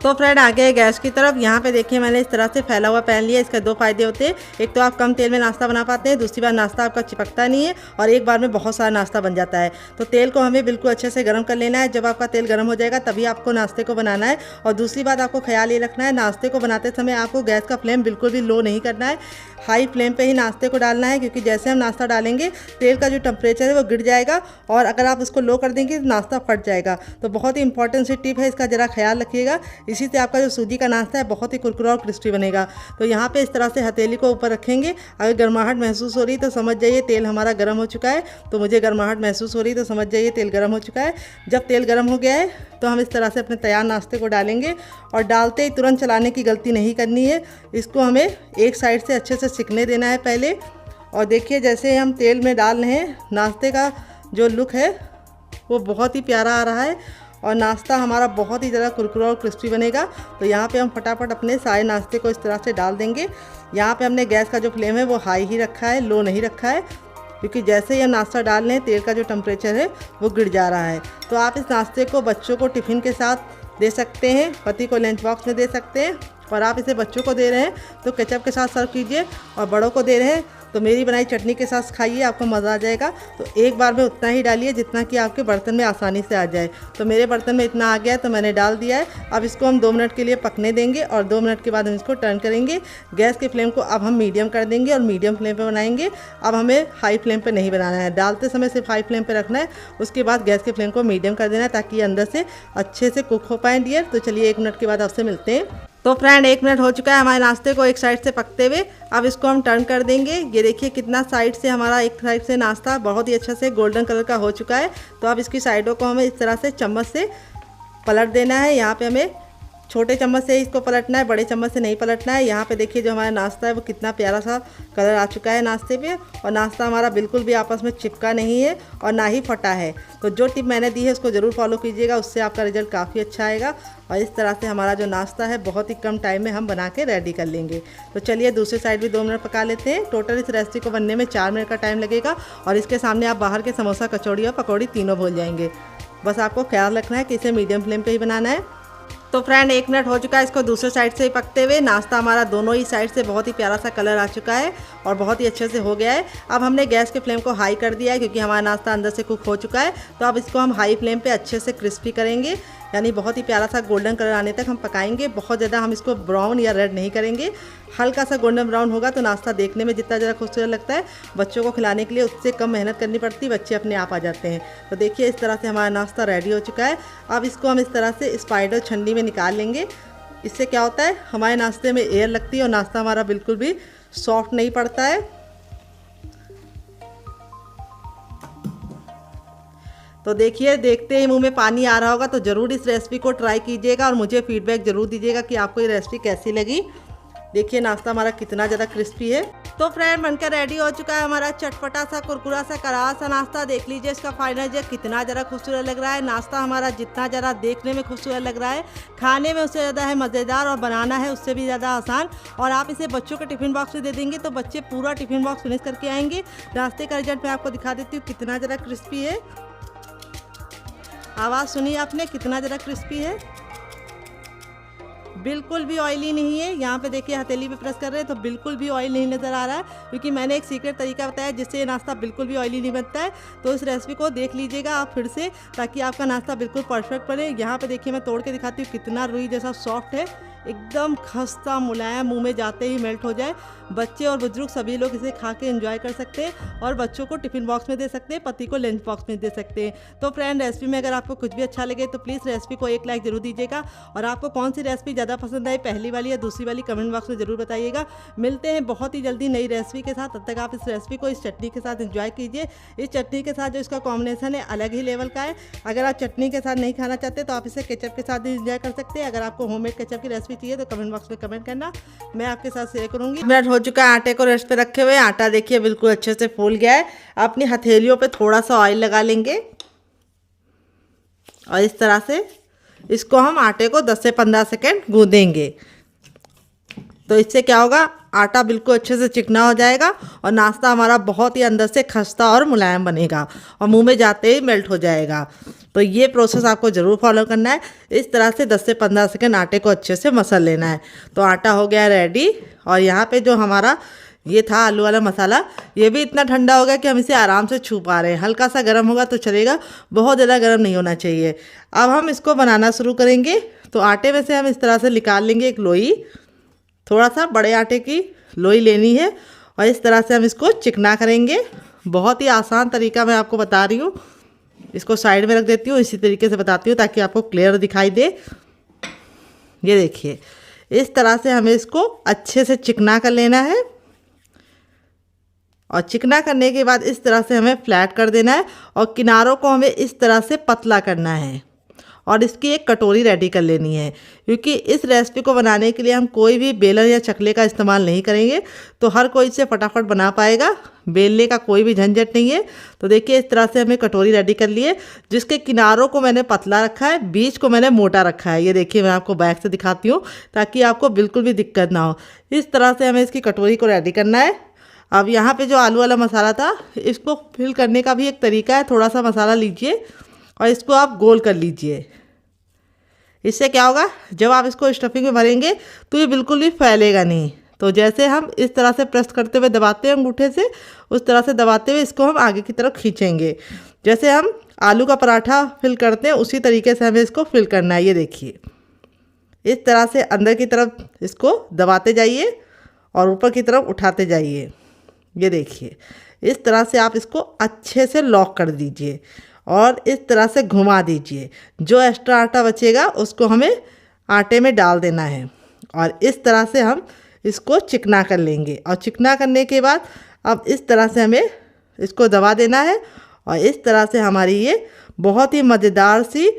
तो फ्रेंड आ गए गैस की तरफ। यहाँ पे देखिए मैंने इस तरह से फैला हुआ पैन लिया। इसके 2 फ़ायदे होते हैं, एक तो आप कम तेल में नाश्ता बना पाते हैं, दूसरी बार नाश्ता आपका चिपकता नहीं है और एक बार में बहुत सारा नाश्ता बन जाता है। तो तेल को हमें बिल्कुल अच्छे से गर्म कर लेना है। जब आपका तेल गर्म हो जाएगा तभी आपको नाश्ते को बनाना है। और दूसरी बात आपको ख्याल ये रखना है, नाश्ते को बनाते समय आपको गैस का फ्लेम बिल्कुल भी लो नहीं करना है, हाई फ्लेम पे ही नाश्ते को डालना है, क्योंकि जैसे हम नाश्ता डालेंगे तेल का जो टेम्परेचर है वो गिर जाएगा और अगर आप उसको लो कर देंगे तो नाश्ता फट जाएगा। तो बहुत ही इंपॉर्टेंट सी टिप है, इसका ज़रा ख्याल रखिएगा। इसी से आपका जो सूजी का नाश्ता है बहुत ही कुरकुरा और क्रिस्पी बनेगा। तो यहाँ पे इस तरह से हथेली को ऊपर रखेंगे। अगर गर्माहट महसूस हो रही तो समझ जाइए तेल हमारा गर्म हो चुका है। तो मुझे गर्माहट महसूस हो रही तो समझ जाइए तेल गर्म हो चुका है। जब तेल गर्म हो गया है तो हम इस तरह से अपने तैयार नाश्ते को डालेंगे और डालते ही तुरंत चलाने की गलती नहीं करनी है। इसको हमें एक साइड से अच्छे से सिकने देना है पहले। और देखिए जैसे हम तेल में डाल रहे हैं, नाश्ते का जो लुक है वो बहुत ही प्यारा आ रहा है और नाश्ता हमारा बहुत ही ज़्यादा कुरकुरा और क्रिस्पी बनेगा। तो यहाँ पे हम फटाफट अपने सारे नाश्ते को इस तरह से डाल देंगे। यहाँ पे हमने गैस का जो फ्लेम है वो हाई ही रखा है, लो नहीं रखा है, क्योंकि जैसे ही हम नाश्ता डाल रहे हैं तेल का जो टेम्परेचर है वो गिर जा रहा है। तो आप इस नाश्ते को बच्चों को टिफ़िन के साथ दे सकते हैं, पति को लंच बॉक्स में दे सकते हैं, और आप इसे बच्चों को दे रहे हैं तो केचप के साथ सर्व कीजिए, और बड़ों को दे रहे हैं तो मेरी बनाई चटनी के साथ खाइए, आपको मज़ा आ जाएगा। तो एक बार में उतना ही डालिए जितना कि आपके बर्तन में आसानी से आ जाए। तो मेरे बर्तन में इतना आ गया है तो मैंने डाल दिया है। अब इसको हम 2 मिनट के लिए पकने देंगे और 2 मिनट के बाद हम इसको टर्न करेंगे। गैस के फ्लेम को अब हम मीडियम कर देंगे और मीडियम फ्लेम पे बनाएंगे। अब हमें हाई फ्लेम पे नहीं बनाना है, डालते समय सिर्फ हाई फ्लेम पे रखना है, उसके बाद गैस के फ्लेम को मीडियम कर देना है ताकि ये अंदर से अच्छे से कुक हो पाएँ डियर। तो चलिए 1 मिनट के बाद आपसे मिलते हैं। तो फ्रेंड 1 मिनट हो चुका है हमारे नाश्ते को एक साइड से पकते हुए। अब इसको हम टर्न कर देंगे। ये देखिए कितना साइड से हमारा एक साइड से नाश्ता बहुत ही अच्छा से गोल्डन कलर का हो चुका है। तो अब इसकी साइडों को हमें इस तरह से चम्मच से पलट देना है। यहाँ पे हमें छोटे चम्मच से इसको पलटना है, बड़े चम्मच से नहीं पलटना है। यहाँ पे देखिए जो हमारा नाश्ता है वो कितना प्यारा सा कलर आ चुका है नाश्ते पे, और नाश्ता हमारा बिल्कुल भी आपस में चिपका नहीं है और ना ही फटा है। तो जो टिप मैंने दी है उसको ज़रूर फॉलो कीजिएगा, उससे आपका रिजल्ट काफ़ी अच्छा आएगा। और इस तरह से हमारा जो नाश्ता है बहुत ही कम टाइम में हम बना के रेडी कर लेंगे। तो चलिए दूसरी साइड भी 2 मिनट पका लेते हैं। टोटल इस रेसिपी को बनने में 4 मिनट का टाइम लगेगा और इसके सामने आप बाहर के समोसा, कचौड़ी और पकौड़ी तीनों भूल जाएंगे। बस आपको ख्याल रखना है कि इसे मीडियम फ्लेम पे ही बनाना है। तो फ्रेंड 1 मिनट हो चुका है इसको दूसरे साइड से ही पकते हुए। नाश्ता हमारा दोनों ही साइड से बहुत ही प्यारा सा कलर आ चुका है और बहुत ही अच्छे से हो गया है। अब हमने गैस के फ्लेम को हाई कर दिया है क्योंकि हमारा नाश्ता अंदर से कुक हो चुका है। तो अब इसको हम हाई फ्लेम पे अच्छे से क्रिस्पी करेंगे, यानी बहुत ही प्यारा सा गोल्डन कलर आने तक हम पकाएंगे। बहुत ज़्यादा हम इसको ब्राउन या रेड नहीं करेंगे, हल्का सा गोल्डन ब्राउन होगा तो नाश्ता देखने में जितना ज़्यादा खूबसूरत लगता है, बच्चों को खिलाने के लिए उससे कम मेहनत करनी पड़ती, बच्चे अपने आप आ जाते हैं। तो देखिए इस तरह से हमारा नाश्ता रेडी हो चुका है। अब इसको हम इस तरह से स्पाइडर छन्नी में निकाल लेंगे। इससे क्या होता है, हमारे नाश्ते में एयर लगती है और नाश्ता हमारा बिल्कुल भी सॉफ्ट नहीं पड़ता है। तो देखिए देखते ही मुंह में पानी आ रहा होगा। तो ज़रूर इस रेसिपी को ट्राई कीजिएगा और मुझे फीडबैक ज़रूर दीजिएगा कि आपको ये रेसिपी कैसी लगी। देखिए नाश्ता हमारा कितना ज़्यादा क्रिस्पी है। तो फ्रेंड बनकर रेडी हो चुका है हमारा चटपटा सा कुरकुरा सा करारा सा नाश्ता। देख लीजिए इसका फाइनल रिजल्ट कितना ज़्यादा खूबसूरत लग रहा है। नाश्ता हमारा जितना ज़्यादा देखने में खूबसूरत लग रहा है, खाने में उससे ज़्यादा है मज़ेदार, और बनाना है उससे भी ज़्यादा आसान। और आप इसे बच्चों के टिफ़िन बॉक्स में दे देंगे तो बच्चे पूरा टिफ़िन बॉक्स फिनिश करके आएंगे। नाश्ते का रिजल्ट मैं आपको दिखा देती हूँ कितना ज़्यादा क्रिस्पी है। आवाज़ सुनिए आपने, कितना ज़्यादा क्रिस्पी है। बिल्कुल भी ऑयली नहीं है। यहाँ पे देखिए हथेली पे प्रेस कर रहे हैं तो बिल्कुल भी ऑयल नहीं नज़र आ रहा है, क्योंकि मैंने एक सीक्रेट तरीका बताया जिससे ये नाश्ता बिल्कुल भी ऑयली नहीं बनता है। तो इस रेसिपी को देख लीजिएगा आप फिर से, ताकि आपका नाश्ता बिल्कुल परफेक्ट बने। यहाँ पे देखिए मैं तोड़ के दिखाती हूँ कितना रुई जैसा सॉफ्ट है, एकदम खस्ता मुलायम, मुंह में जाते ही मेल्ट हो जाए। बच्चे और बुजुर्ग सभी लोग इसे खा के एंजॉय कर सकते हैं, और बच्चों को टिफ़िन बॉक्स में दे सकते हैं, पति को लंच बॉक्स में दे सकते हैं। तो फ्रेंड, रेसिपी में अगर आपको कुछ भी अच्छा लगे तो प्लीज़ रेसिपी को एक लाइक जरूर दीजिएगा, और आपको कौन सी रेसिपी ज़्यादा पसंद आई, पहली वाली या दूसरी वाली, कमेंट बॉक्स में ज़रूर बताइएगा। मिलते हैं बहुत ही जल्दी नई रेसिपी के साथ। तब तक आप इस रेसिपी को इस चटनी के साथ एंजॉय कीजिए। इस चटनी के साथ जो इसका कॉम्बिनेशन है अलग ही लेवल का है। अगर आप चटनी के साथ नहीं खाना चाहते तो आप इसे केचप के साथ भी एंजॉय कर सकते हैं। अगर आपको होममेड केचप की रेसिपी चाहिए तो कमेंट बॉक्स में कमेंट करना, मैं आपके साथ शेयर करूंगी। मिनट हो चुका है आटे को रेस्ट पे रखे हुए। आटा देखिए बिल्कुल अच्छे से फूल गया है। अपनी हथेलियों पे थोड़ा सा ऑयल लगा लेंगे, और इस तरह से इसको हम आटे को 10 से 15 सेकेंड गूंदेंगे। तो इससे क्या होगा, आटा बिल्कुल अच्छे से चिकना हो जाएगा, और नाश्ता हमारा बहुत ही अंदर से खस्ता और मुलायम बनेगा, और मुंह में जाते ही मेल्ट हो जाएगा। तो ये प्रोसेस आपको ज़रूर फॉलो करना है। इस तरह से 10 से 15 सेकेंड आटे को अच्छे से मसल लेना है। तो आटा हो गया रेडी, और यहाँ पे जो हमारा ये था आलू वाला मसाला, ये भी इतना ठंडा हो गया कि हम इसे आराम से छू पा रहे हैं। हल्का सा गर्म होगा तो चलेगा, बहुत ज़्यादा गर्म नहीं होना चाहिए। अब हम इसको बनाना शुरू करेंगे। तो आटे में से हम इस तरह से निकाल लेंगे एक लोई, थोड़ा सा बड़े आटे की लोई लेनी है, और इस तरह से हम इसको चिकना करेंगे। बहुत ही आसान तरीका मैं आपको बता रही हूँ। इसको साइड में रख देती हूँ, इसी तरीके से बताती हूँ ताकि आपको क्लियर दिखाई दे। ये देखिए, इस तरह से हमें इसको अच्छे से चिकना कर लेना है, और चिकना करने के बाद इस तरह से हमें फ्लैट कर देना है, और किनारों को हमें इस तरह से पतला करना है, और इसकी एक कटोरी रेडी कर लेनी है। क्योंकि इस रेसिपी को बनाने के लिए हम कोई भी बेलन या चकले का इस्तेमाल नहीं करेंगे, तो हर कोई इसे फटाफट बना पाएगा। बेलने का कोई भी झंझट नहीं है। तो देखिए इस तरह से हमें कटोरी रेडी कर ली है, जिसके किनारों को मैंने पतला रखा है, बीच को मैंने मोटा रखा है। ये देखिए मैं आपको बैक से दिखाती हूँ ताकि आपको बिल्कुल भी दिक्कत ना हो। इस तरह से हमें इसकी कटोरी को रेडी करना है। अब यहाँ पे जो आलू वाला मसाला था, इसको फिल करने का भी एक तरीका है। थोड़ा सा मसाला लीजिए और इसको आप गोल कर लीजिए। इससे क्या होगा, जब आप इसको स्टफिंग में भरेंगे तो ये बिल्कुल भी फैलेगा नहीं। तो जैसे हम इस तरह से प्रेस करते हुए दबाते हैं अंगूठे से, उस तरह से दबाते हुए इसको हम आगे की तरफ खींचेंगे। जैसे हम आलू का पराठा फिल करते हैं उसी तरीके से हमें इसको फिल करना है। ये देखिए, इस तरह से अंदर की तरफ इसको दबाते जाइए और ऊपर की तरफ उठाते जाइए। ये देखिए, इस तरह से आप इसको अच्छे से लॉक कर दीजिए और इस तरह से घुमा दीजिए। जो एक्स्ट्रा आटा बचेगा उसको हमें आटे में डाल देना है, और इस तरह से हम इसको चिकना कर लेंगे। और चिकना करने के बाद अब इस तरह से हमें इसको दबा देना है, और इस तरह से हमारी ये बहुत ही मज़ेदार सी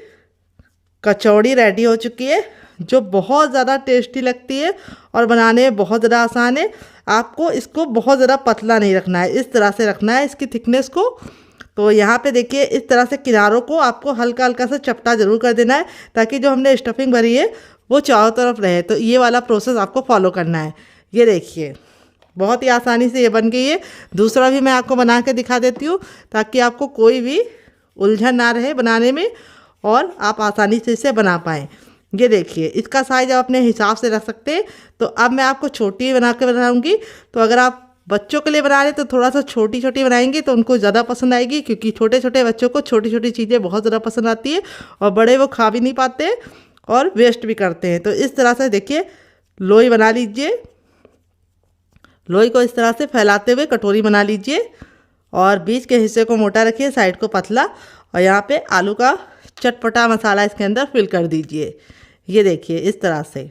कचौड़ी रेडी हो चुकी है, जो बहुत ज़्यादा टेस्टी लगती है और बनाने में बहुत ज़्यादा आसान है। आपको इसको बहुत ज़्यादा पतला नहीं रखना है, इस तरह से रखना है इसकी थिकनेस को। तो यहाँ पे देखिए, इस तरह से किनारों को आपको हल्का हल्का सा चपटा ज़रूर कर देना है, ताकि जो हमने स्टफिंग भरी है वो चारों तरफ रहे। तो ये वाला प्रोसेस आपको फॉलो करना है। ये देखिए, बहुत ही आसानी से ये बन गई है। दूसरा भी मैं आपको बना के दिखा देती हूँ, ताकि आपको कोई भी उलझन ना रहे बनाने में और आप आसानी से इसे बना पाएँ। ये देखिए, इसका साइज़ आप अपने हिसाब से रख सकते हैं। तो अब मैं आपको छोटी बना के बनाऊँगी। तो अगर आप बच्चों के लिए बना रहे तो थोड़ा सा छोटी छोटी बनाएंगे तो उनको ज़्यादा पसंद आएगी, क्योंकि छोटे छोटे बच्चों को छोटी छोटी चीज़ें बहुत ज़्यादा पसंद आती है, और बड़े वो खा भी नहीं पाते और वेस्ट भी करते हैं। तो इस तरह से देखिए, लोई बना लीजिए। लोई को इस तरह से फैलाते हुए कटोरी बना लीजिए, और बीच के हिस्से को मोटा रखिए, साइड को पतला, और यहाँ पे आलू का चटपटा मसाला इसके अंदर फिल कर दीजिए। ये देखिए, इस तरह से।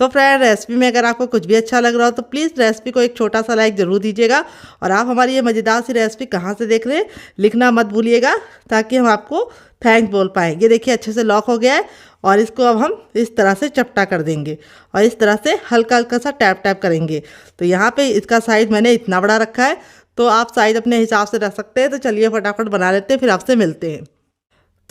तो फ्रेंड, रेसिपी में अगर आपको कुछ भी अच्छा लग रहा हो तो प्लीज़ रेसिपी को एक छोटा सा लाइक ज़रूर दीजिएगा, और आप हमारी ये मज़ेदार सी रेसिपी कहाँ से देख रहे हैं लिखना मत भूलिएगा, ताकि हम आपको थैंक बोल पाएँ। ये देखिए, अच्छे से लॉक हो गया है, और इसको अब हम इस तरह से चपटा कर देंगे, और इस तरह से हल्का हल्का सा टैप टैप करेंगे। तो यहाँ पे इसका साइज़ मैंने इतना बड़ा रखा है, तो आप साइज़ अपने हिसाब से रख सकते हैं। तो चलिए फटाफट बना लेते हैं, फिर आपसे मिलते हैं।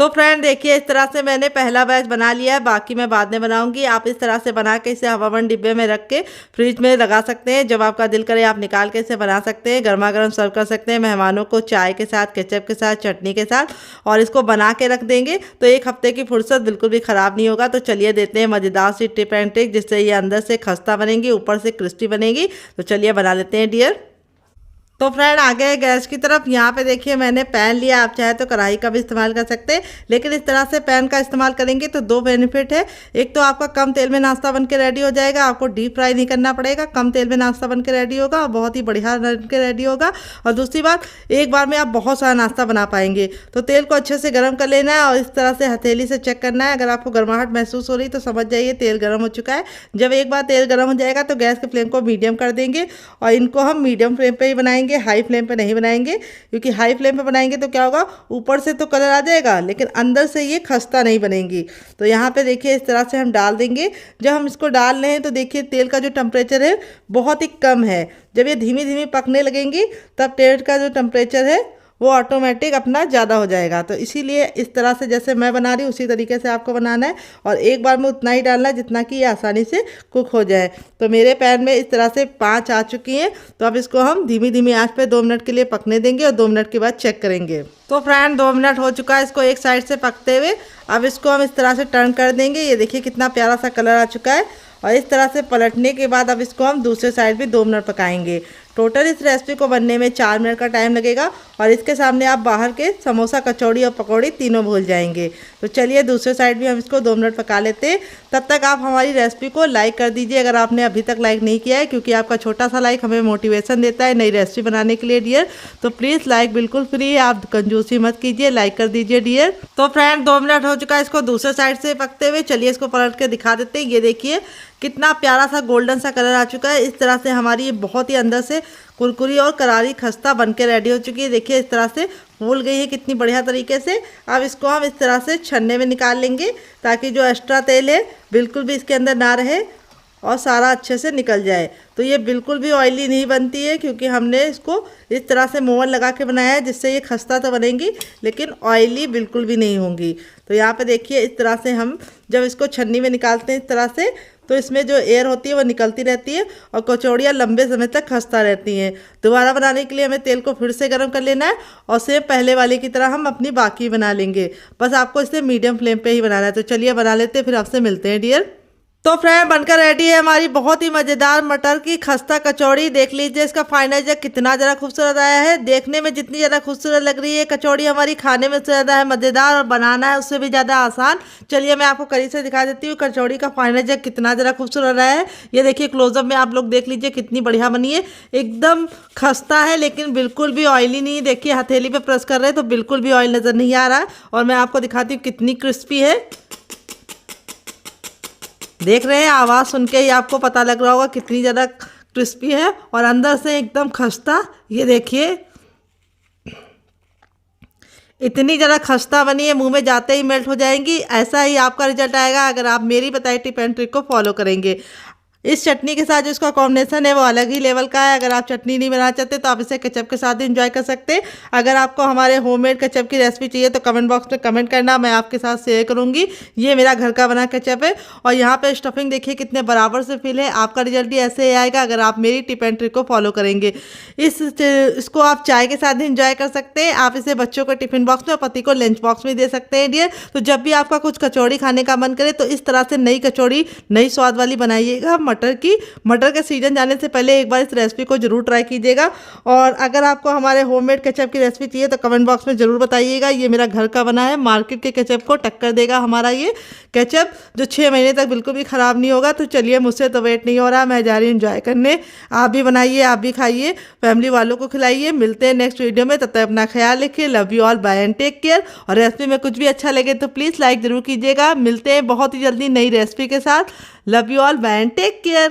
तो फ्रेंड देखिए, इस तरह से मैंने पहला बैच बना लिया है, बाकी मैं बाद में बनाऊंगी। आप इस तरह से बना के इसे हवाबंद डिब्बे में रख के फ्रिज में लगा सकते हैं। जब आपका दिल करे आप निकाल के इसे बना सकते हैं, गर्मा गर्म सर्व कर सकते हैं मेहमानों को, चाय के साथ, केचप के साथ, चटनी के साथ। और इसको बना के रख देंगे तो एक हफ्ते की फुर्सत बिल्कुल भी ख़राब नहीं होगा। तो चलिए देते हैं मज़ेदार सी टिप एंड ट्रिक, जिससे ये अंदर से खस्ता बनेगी, ऊपर से क्रिस्पी बनेगी। तो चलिए बना लेते हैं डियर। तो फ्रेंड आ गए गैस की तरफ। यहाँ पे देखिए मैंने पैन लिया, आप चाहे तो कढ़ाई का भी इस्तेमाल कर सकते हैं, लेकिन इस तरह से पैन का इस्तेमाल करेंगे तो दो बेनिफिट है। एक तो आपका कम तेल में नाश्ता बन के रेडी हो जाएगा, आपको डीप फ्राई नहीं करना पड़ेगा, कम तेल में नाश्ता बन के रेडी होगा और बहुत ही बढ़िया बन के रेडी होगा। और दूसरी बात, एक बार में आप बहुत सारा नाश्ता बना पाएंगे। तो तेल को अच्छे से गर्म कर लेना है और इस तरह से हथेली से चेक करना है। अगर आपको गर्माहट महसूस हो रही तो समझ जाइए तेल गर्म हो चुका है। जब एक बार तेल गर्म हो जाएगा तो गैस के फ्लेम को मीडियम कर देंगे और इनको हम मीडियम फ्लेम पर ही बनाएंगे, हाई फ्लेम पे नहीं बनाएंगे। क्योंकि हाई फ्लेम पे बनाएंगे तो क्या होगा, ऊपर से तो कलर आ जाएगा लेकिन अंदर से ये खस्ता नहीं बनेगी। तो यहाँ पे देखिए इस तरह से हम डाल देंगे। जब हम इसको डाल रहे हैं तो देखिए तेल का जो टेम्परेचर है बहुत ही कम है। जब ये धीमी धीमी पकने लगेंगी तब तेल का जो टेम्परेचर है वो ऑटोमेटिक अपना ज़्यादा हो जाएगा। तो इसीलिए इस तरह से जैसे मैं बना रही हूँ उसी तरीके से आपको बनाना है और एक बार में उतना ही डालना है जितना कि ये आसानी से कुक हो जाए। तो मेरे पैन में इस तरह से 5 आ चुकी हैं। तो अब इसको हम धीमी धीमी आंच पे 2 मिनट के लिए पकने देंगे और 2 मिनट के बाद चेक करेंगे। तो फ्रेंड 2 मिनट हो चुका है इसको एक साइड से पकते हुए। अब इसको हम इस तरह से टर्न कर देंगे। ये देखिए कितना प्यारा सा कलर आ चुका है। और इस तरह से पलटने के बाद अब इसको हम दूसरे साइड भी 2 मिनट पकाएंगे। टोटल इस रेसिपी को बनने में 4 मिनट का टाइम लगेगा और इसके सामने आप बाहर के समोसा, कचौड़ी और पकौड़ी तीनों भूल जाएंगे। तो चलिए दूसरे साइड भी हम इसको 2 मिनट पका लेते हैं। तब तक आप हमारी रेसिपी को लाइक कर दीजिए अगर आपने अभी तक लाइक नहीं किया है, क्योंकि आपका छोटा सा लाइक हमें मोटिवेशन देता है नई रेसिपी बनाने के लिए डियर। तो प्लीज़ लाइक बिल्कुल फ्री है, आप कंजूसी मत कीजिए, लाइक कर दीजिए डियर। तो फ्रेंड 2 मिनट हो चुका है इसको दूसरे साइड से पकते हुए। चलिए इसको पलट के दिखा देते हैं। ये देखिए कितना प्यारा सा गोल्डन सा कलर आ चुका है। इस तरह से हमारी ये बहुत ही अंदर से कुरकुरी और करारी खस्ता बन के रेडी हो चुकी है। देखिए इस तरह से फूल गई है कितनी बढ़िया तरीके से। अब इसको हम इस तरह से छन्ने में निकाल लेंगे ताकि जो एक्स्ट्रा तेल है बिल्कुल भी इसके अंदर ना रहे और सारा अच्छे से निकल जाए। तो ये बिल्कुल भी ऑयली नहीं बनती है क्योंकि हमने इसको इस तरह से मोवन लगा के बनाया है, जिससे ये खस्ता तो बनेंगी लेकिन ऑयली बिल्कुल भी नहीं होंगी। तो यहाँ पे देखिए इस तरह से हम जब इसको छन्नी में निकालते हैं इस तरह से, तो इसमें जो एयर होती है वो निकलती रहती है और कचौड़ियाँ लंबे समय तक खस्ता रहती हैं। दोबारा बनाने के लिए हमें तेल को फिर से गर्म कर लेना है और सेम पहले वाले की तरह हम अपनी बाकी बना लेंगे। बस आपको इसे मीडियम फ्लेम पे ही बनाना है। तो चलिए बना लेते हैं, फिर आपसे मिलते हैं डियर। तो फ्रेंड बनकर रेडी है हमारी बहुत ही मज़ेदार मटर की खस्ता कचौड़ी। देख लीजिए इसका फाइनल जग कितना ज़रा खूबसूरत आया है। देखने में जितनी ज़्यादा खूबसूरत लग रही है कचौड़ी, हमारी खाने में से ज़्यादा है मज़ेदार और बनाना है उससे भी ज़्यादा आसान। चलिए मैं आपको करीब से दिखा देती हूँ कचौड़ी का फाइनल जग कितना ज़रा खूबसूरत रहा है। ये देखिए क्लोजअप में आप लोग देख लीजिए कितनी बढ़िया बनी है। एकदम खस्ता है लेकिन बिल्कुल भी ऑयली नहीं। देखिए हथेली पे प्रेस कर रहे हैं तो बिल्कुल भी ऑयल नज़र नहीं आ रहा है। और मैं आपको दिखाती हूँ कितनी क्रिस्पी है। देख रहे हैं, आवाज़ सुन के ही आपको पता लग रहा होगा कितनी ज़्यादा क्रिस्पी है और अंदर से एकदम खस्ता। ये देखिए इतनी ज़्यादा खस्ता बनी है, मुंह में जाते ही मेल्ट हो जाएंगी। ऐसा ही आपका रिजल्ट आएगा अगर आप मेरी बताई टिप एंड ट्रिक को फॉलो करेंगे। इस चटनी के साथ जो इसका कॉम्बिनेशन है वो अलग ही लेवल का है। अगर आप चटनी नहीं बनाना चाहते तो आप इसे केचप के साथ एंजॉय कर सकते हैं। अगर आपको हमारे होममेड केचप की रेसिपी चाहिए तो कमेंट बॉक्स में कमेंट करना, मैं आपके साथ शेयर करूंगी। ये मेरा घर का बना केचप है और यहाँ पे स्टफिंग देखिए कितने बराबर से फिल है। आपका रिजल्ट भी ऐसे ही आएगा अगर आप मेरी टिप एंड ट्रिक को फॉलो करेंगे। इसको आप चाय के साथ एंजॉय कर सकते हैं। आप इसे बच्चों को टिफिन बॉक्स में और पति को लंच बॉक्स में दे सकते हैं डियर। तो जब भी आपका कुछ कचौड़ी खाने का मन करे तो इस तरह से नई कचौड़ी, नई स्वाद वाली बनाइएगा मटर की। मटर के सीजन जाने से पहले एक बार इस रेसिपी को जरूर ट्राई कीजिएगा। और अगर आपको हमारे होममेड केचप की रेसिपी चाहिए तो कमेंट बॉक्स में ज़रूर बताइएगा। ये मेरा घर का बना है, मार्केट के केचप को टक्कर देगा हमारा ये केचप, जो 6 महीने तक बिल्कुल भी ख़राब नहीं होगा। तो चलिए मुझसे तो वेट नहीं हो रहा, मैं जा रही हूँ एंजॉय करने। आप भी बनाइए, आप भी खाइए, फैमिली वालों को खिलाइए। मिलते हैं नेक्स्ट वीडियो में, तब तक अपना ख्याल रखिए। Love you all, bye and take care. और रेसिपी में कुछ भी अच्छा लगे तो प्लीज़ लाइक ज़रूर कीजिएगा। मिलते हैं बहुत ही जल्दी नई रेसिपी के साथ। Love you all, bye and take care.